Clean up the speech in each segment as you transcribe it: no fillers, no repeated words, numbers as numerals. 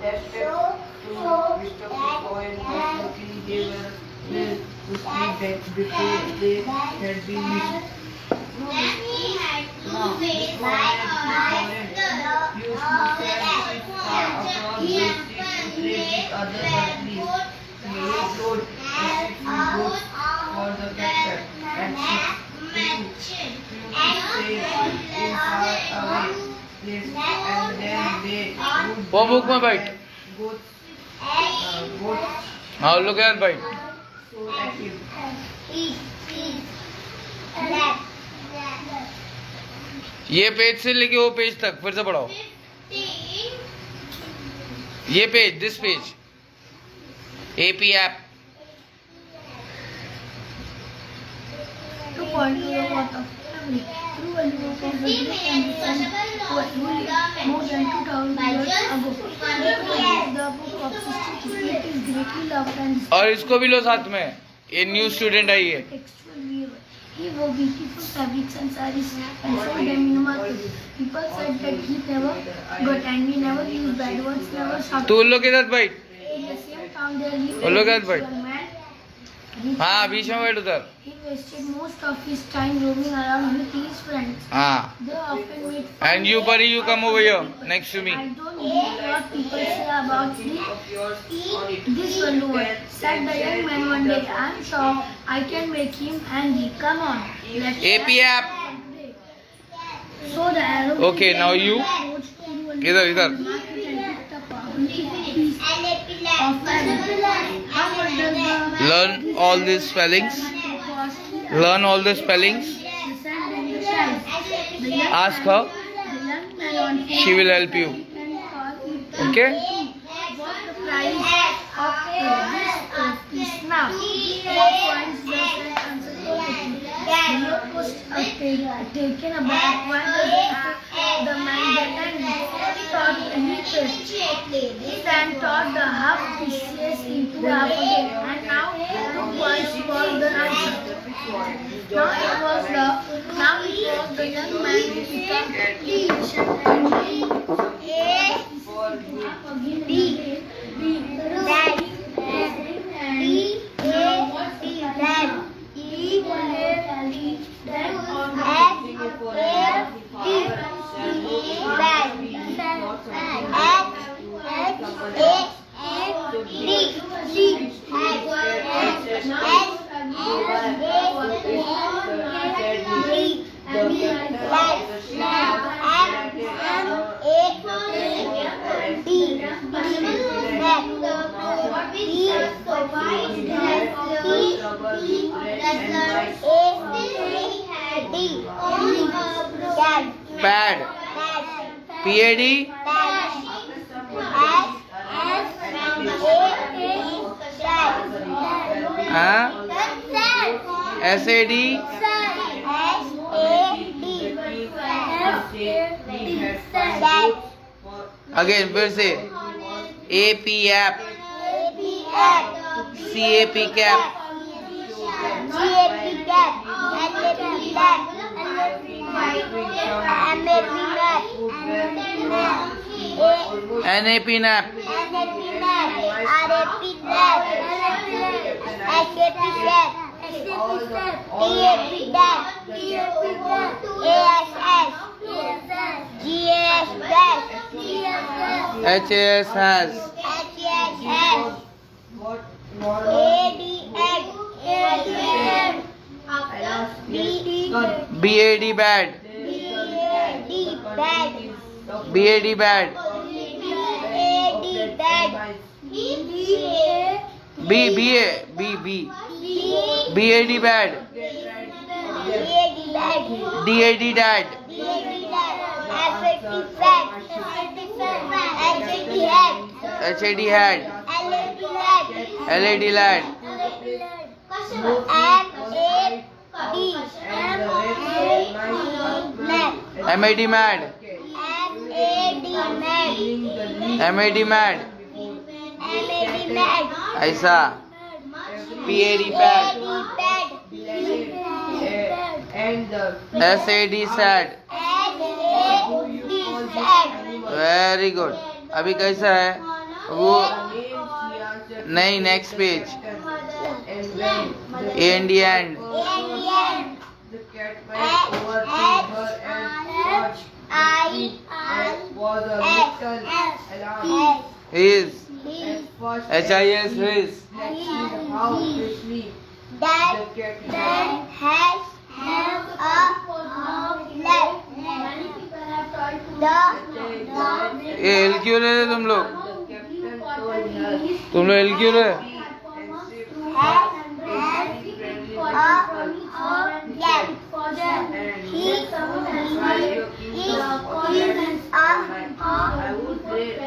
Step to Mr. Cohen was looking. They were to speak that before they had been missed. Now, Mr. Cohen used to stand across the street to trade with other earthlies. He rode a 6 goats for the captain and 6 to stay in far away place, and then they would वो book में बैठ goats हाँ लोग यार बैठ so active. ये page से लेके वो पेज तक फिर से पढ़ाओ ये page this page AP app To point to the water family through a river from the Greek and the sun was ruled more than 2,000 years ago. The book of 62 it is greatly loved and और इसको भी लो साथ में ये new student I है textual weaver. He wore beautiful fabrics and sarees and sold them in the market. People said that he never got angry, never used bad words, never shouted. तू उन लोग के साथ बैठ In the same town there lived वो लोग a यार बैठ man. हाँ बीच में बैठ उधर He wasted most of his time roaming around with his friends. हाँ They often meet. And you परी you come over here next to me I don't believe what people say about this balloon, said the young man one day. I'm sure I can make him angry. Come on, let's AP app. So the arrow. Okay, now you. इधर इधर learn all these spellings learn all the spellings ask her she will help you okay What the price of this now? 4 points less than answer perfectly. The note was taken aback. Why does the man get angry? He thought he then taught the half pieces into half again, and now 2 points was the answer. Now it was the young man who became patient and pad pad हाँ sad again फिर से ap app cap cap nap nap has bad bad bad bad b b b b bad bad dad dad had lad lad mad mad mad mad ऐसा pad pad sad sad very good अभी कैसा है वो Sianchet नहीं, next page. and when A and the end. the cat went over to her and watched and was a little alarmed. His. At first, HIS his. let's see how quickly the cat ran. ये L क्यों ले रहे तुम लोग? The captain told her तुम लोग L क्यों ले रहे? and safe I would say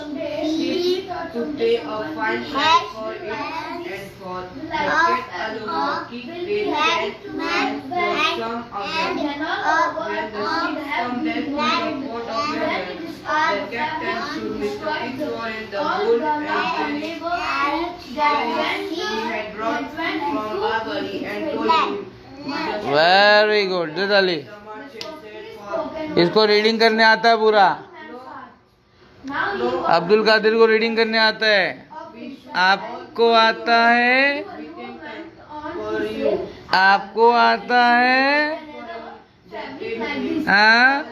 to pay a fine price for it and for the cat alone the king paid 10 and for some of them. When the ships come back to the port of London, the captain should Mr. Fitzroy in the boat and he had brought from Barbary and told him very good दिदाली. the merchant said for इसको reading करने आता है पूरा. अब्दुल कादिर को reading करने आता है. आपको आता है? for you. आपको आता है? हाँ?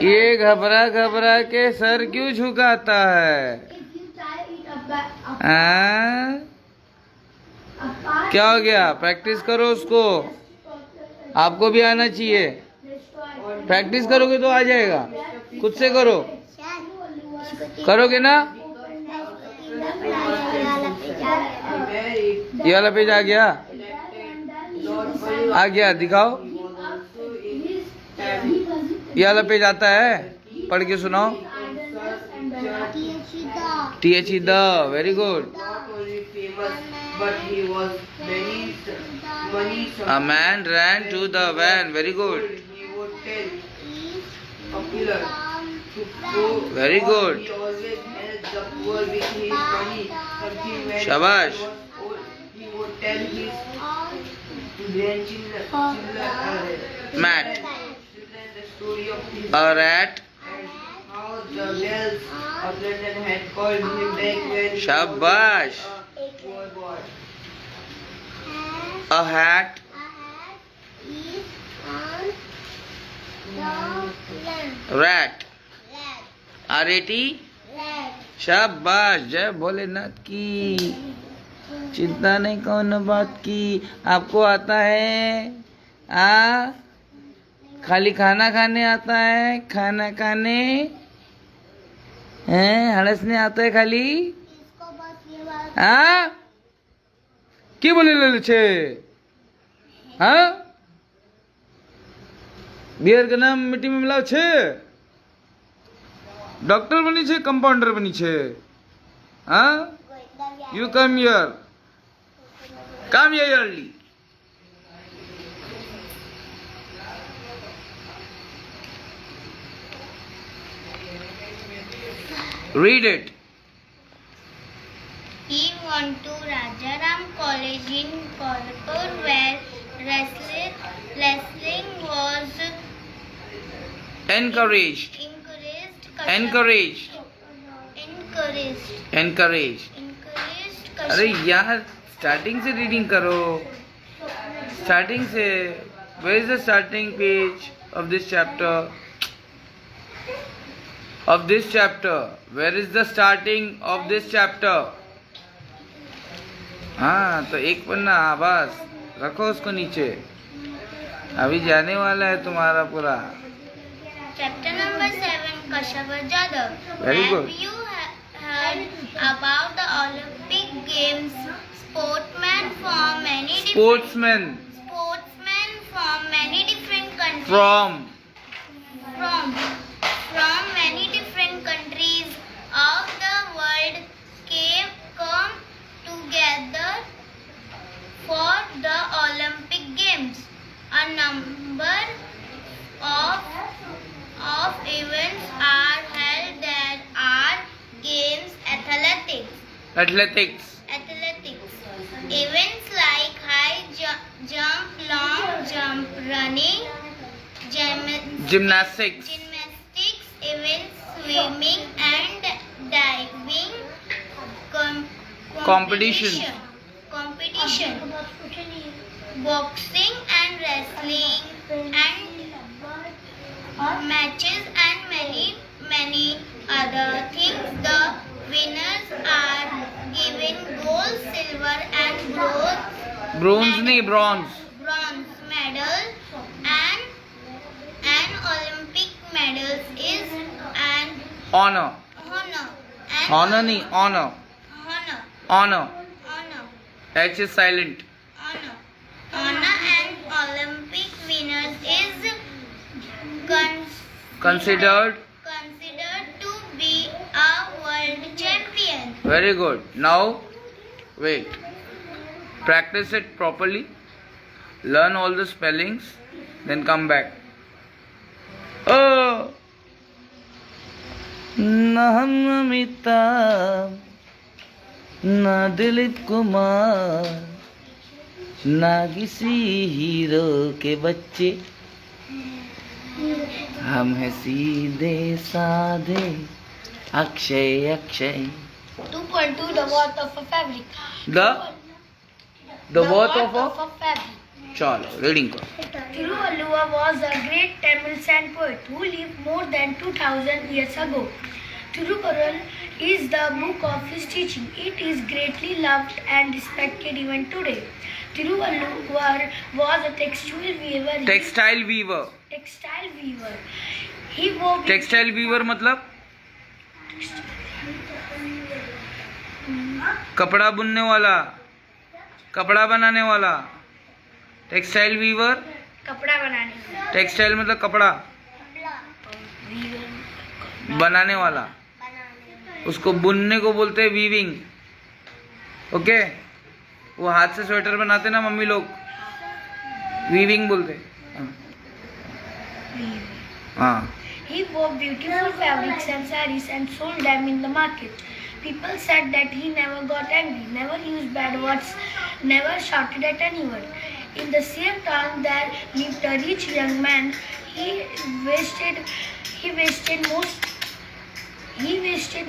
ये घबरा घबरा के सर क्यों झुकाता है? हाँ? क्या हो गया? प्रैक्टिस करो उसको. आपको भी आना चाहिए. प्रैक्टिस करोगे तो आ जाएगा. खुद से करो. करोगे ना? ये वाला पेज आ गया? आ गया, दिखाओ. ये वाला पेज आता है? पढ़ के सुनाओ. TH the. Very good. But he was many A man ran to the van. Very good. He would tell a pillar to go. Very good. He always helped the poor with his money. Something when Shabash. he was old, he would tell his grandchildren Matt. the story of his A rat. and how the bells of London had called him back when he Shabash. was a poor boy. A hat. Rat. RAT. शाबाश. जय भोलेनाथ की. चिंता नहीं कौन बात की. आपको आता है? खाली खाना खाने आता है? खाना खाने हैं? हड़सने आता है खाली? কি বলে লেছে? হ্যাঁ, বিয়ের के नाम मिट्टी में मिलाव छे. डॉक्टर बनी छे, कंपाउंडर बनी छे. हाँ, you come here. Come here early. Read it. He went to Rajaram College in Kolhapur where wrestling was Encouraged. अरे यार, स्टार्टिंग से रीडिंग करो. स्टार्टिंग से. Where is the starting page of this chapter? Of this chapter. Where is the starting of this chapter? हाँ, तो एक पन्ना आवाज रखो उसको नीचे. अभी जाने वाला है तुम्हारा पूरा. Chapter number 7, Kashavar Jadhav. Very good. Have you heard about the Olympic Games? Sportsmen from many different countries. From many different countries of the world come together for the Olympic Games. A number of Athletics. Athletics. Events like high jump, long jump, running, Gymnastics. events, swimming and diving, Competition. boxing and wrestling, and matches and many other things. The winners are given gold, silver and Bronze नहीं, bronze. bronze medal, and an Olympic medal is an Honor. honor. Honor नहीं, honor. Honor. H is silent. Honor and Olympic winners is Considered. to be a world champion. Very good. Now, wait. Practice it properly. Learn all the spellings. Then come back. Oh. ना हम अमिताभ, ना दिलीप कुमार, ना किसी hero के बच्चे, हम हैं सीधे साधे Akshay Akshay. 2.2 The worth of a fabric. The worth of a fabric. चलो रीडिंग करो. Tiruvalluvar was a great Tamil sand poet who lived more than 2000 years ago. Tirukural is the book of his teaching. It is greatly loved and respected even today. Tiruvalluvar was a textile weaver. Textile weaver. He wove textile weaver मतलब कपड़ा बुनने वाला, कपड़ा बनाने वाला. Textile weaver. कपड़ा बनाने वाला. टेक्सटाइल मतलब कपड़ा बनाने वाला. उसको बुनने को बोलते हैं वीविंग. ओके. वो हाथ से स्वेटर बनाते ना मम्मी लोग, वीविंग बोलते. हाँ. He wove beautiful fabrics and sarees and sold them in the market. People said that he never got angry, never used bad words, never shouted at anyone. In the same town there lived a rich young man. He wasted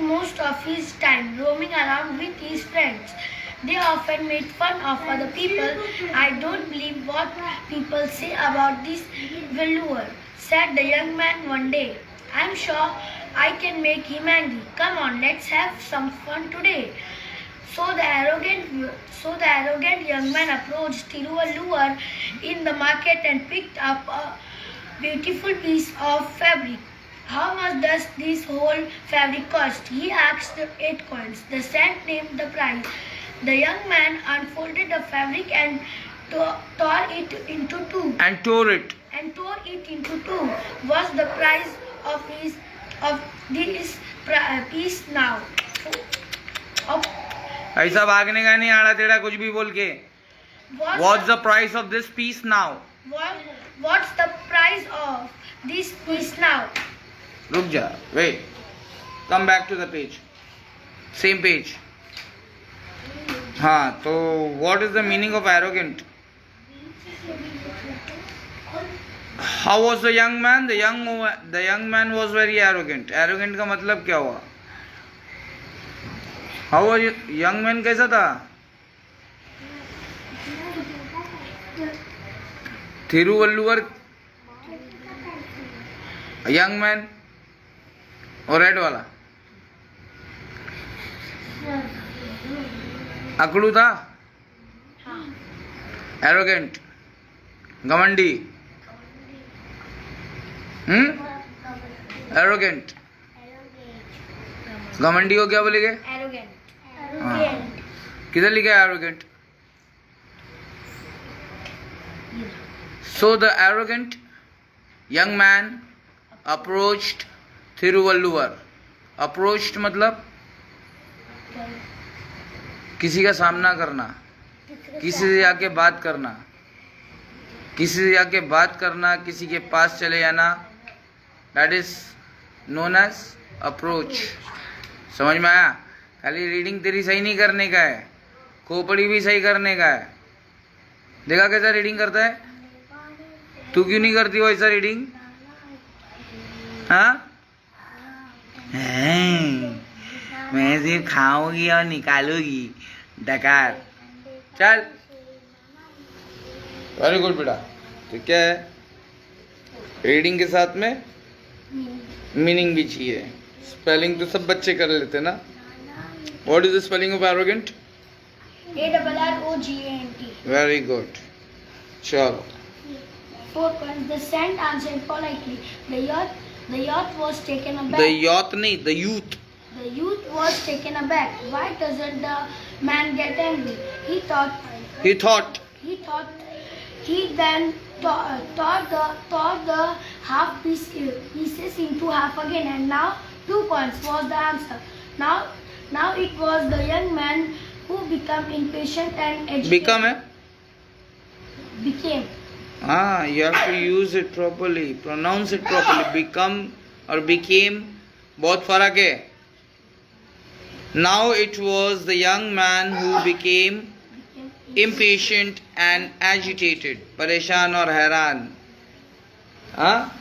most of his time roaming around with his friends. They often made fun of other people. I don't believe what people say about this Valluvar, said the young man one day. I'm sure I can make him angry. Come on, let's have some fun today. So the arrogant young man approached Tiruvalluvar in the market and picked up a beautiful piece of fabric. How much does this whole fabric cost? He asked. 8 coins. The saint named the price. The young man unfolded the fabric and tore it into two. What's the price of this piece now? ऐसा भागने का नहीं, आड़ा टेढ़ा कुछ भी बोल के. What's the price of this piece now? What's the price of this piece now? रुक जा. Wait. Come back to the page. Same page. हाँ, तो what is the meaning of arrogant? How was the young man? The young man was very arrogant. Arrogant का मतलब क्या हुआ? How was young man कैसा था? थिरुवल्लुवर young man और red वाला अकड़ू था. एरोगेंट, घमंडी. एरोगेंट. घमंडी को क्या बोलेंगे? किधर लिखा है arrogant? So the arrogant young man approached Thiruvalluvar. Approached मतलब किसी का सामना करना, किसी से जाके बात करना, किसी के पास चले जाना. That is known as approach. समझ में आया? खाली रीडिंग तेरी सही नहीं करने का है, खोपड़ी भी सही करने का है। देखा कैसा रीडिंग करता है? तू क्यों नहीं करती वैसा रीडिंग? हाँ, मैं सिर्फ खाऊंगी और निकालूंगी डकार। चल, वेरी गुड बेटा। तो क्या है, रीडिंग के साथ में मीनिंग भी चाहिए। स्पेलिंग तो सब बच्चे कर लेते ना। What is the spelling of arrogant? ARROGANT. Very good. चलो। 4 points. The saint answered politely. The youth was taken aback. The youth नहीं, the youth. The youth was taken aback. Why doesn't the man get angry? He thought. He then tore the pieces into half again, and now 2 points was the answer. Now it was the young man who became impatient and agitated. Become है? Became. हाँ, you have to use it properly, pronounce it properly. Become और became बहुत फर्क है। Now it was the young man who became impatient and agitated. परेशान और हैरान। हाँ,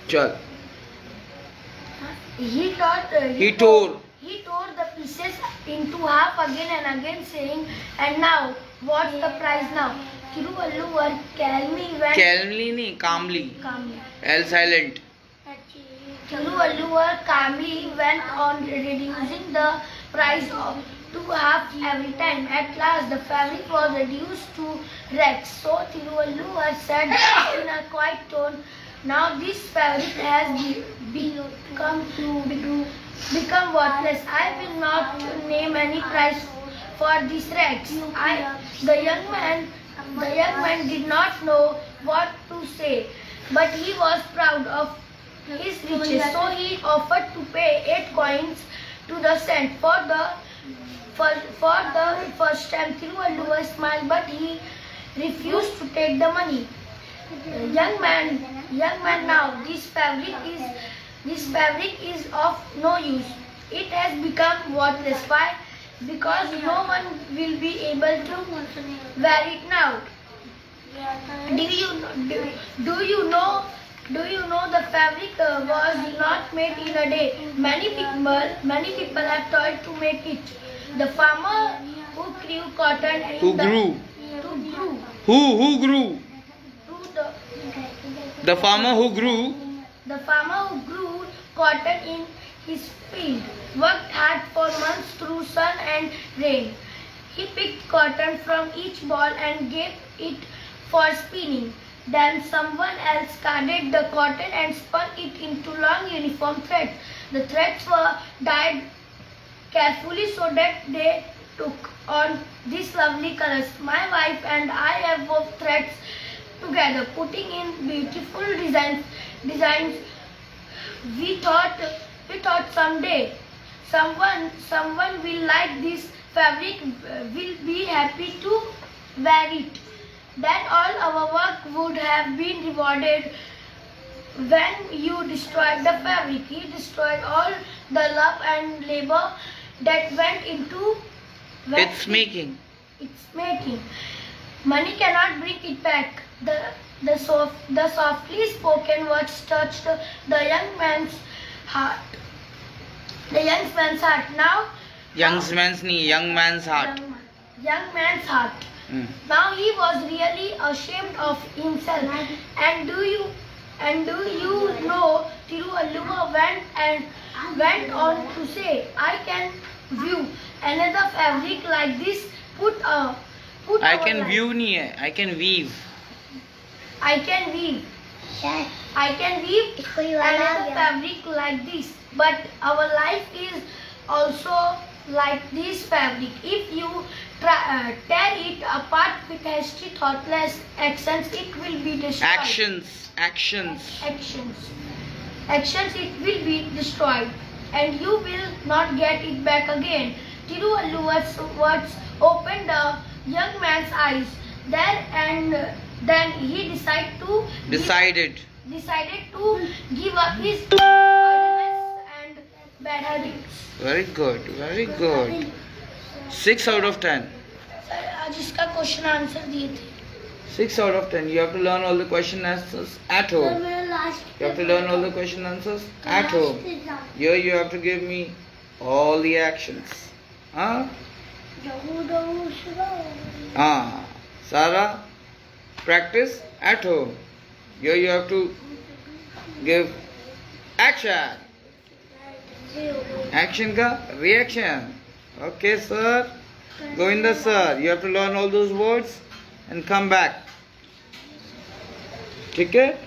चल। He tore the pieces into half again and again, saying, "And now, what's the price now?" Thiruvalluvar calmly calmly. L silent. Thiruvalluvar calmly went on reducing the price to half every time. At last, the fabric was reduced to rags. So Thiruvalluvar said in a quiet tone, "Now this fabric has become worthless. I will not name any price for these rags." The young man did not know what to say, but he was proud of his riches, so he offered to pay 8 coins to the saint. For the first time, Thiruvalluvar smiled, but he refused to take the money. Young man, now this fabric is of no use. It has become worthless. Why? Because no one will be able to wear it now. Do you know the fabric was not made in a day? Many people have toiled to make it. The farmer who grew cotton Who grew? The farmer who grew cotton in his field worked hard for months through sun and rain. He picked cotton from each ball and gave it for spinning. Then someone else carded the cotton and spun it into long uniform threads. The threads were dyed carefully so that they took on these lovely colors. My wife and I have wove threads together, putting in beautiful designs. We thought someday someone will like this fabric, will be happy to wear it. Then all our work would have been rewarded. When you destroyed the fabric, you destroyed all the love and labor that went into its making. Money cannot bring it back. The softly spoken words touched the young man's heart. Now Young man's heart. Young man's heart. Now he was really ashamed of himself. And do you know, Thiruvalluvar went on to say, "I can view another fabric like this. I can view नहीं है, I can weave. I can weave another fabric like this. But our life is also like this fabric. If you tear it apart with hasty, thoughtless actions, it will be destroyed. Actions, it will be destroyed, and you will not get it back again." Thiruvalluvar's words opened the young man's eyes there, and then he decided to give up his idleness and Bad habits. Very good, very good. 6 out of 10. Sir आज इसका question answer दिए थे. 6 out of 10. You have to learn all the question answers at home. You have to learn all the question answers at home. Here you have to give me all the actions. Huh? Sarah, practice at home. Here you have to give action. Action ka reaction. Okay, sir. Govinda sir, you have to learn all those words and come back. ठीक है?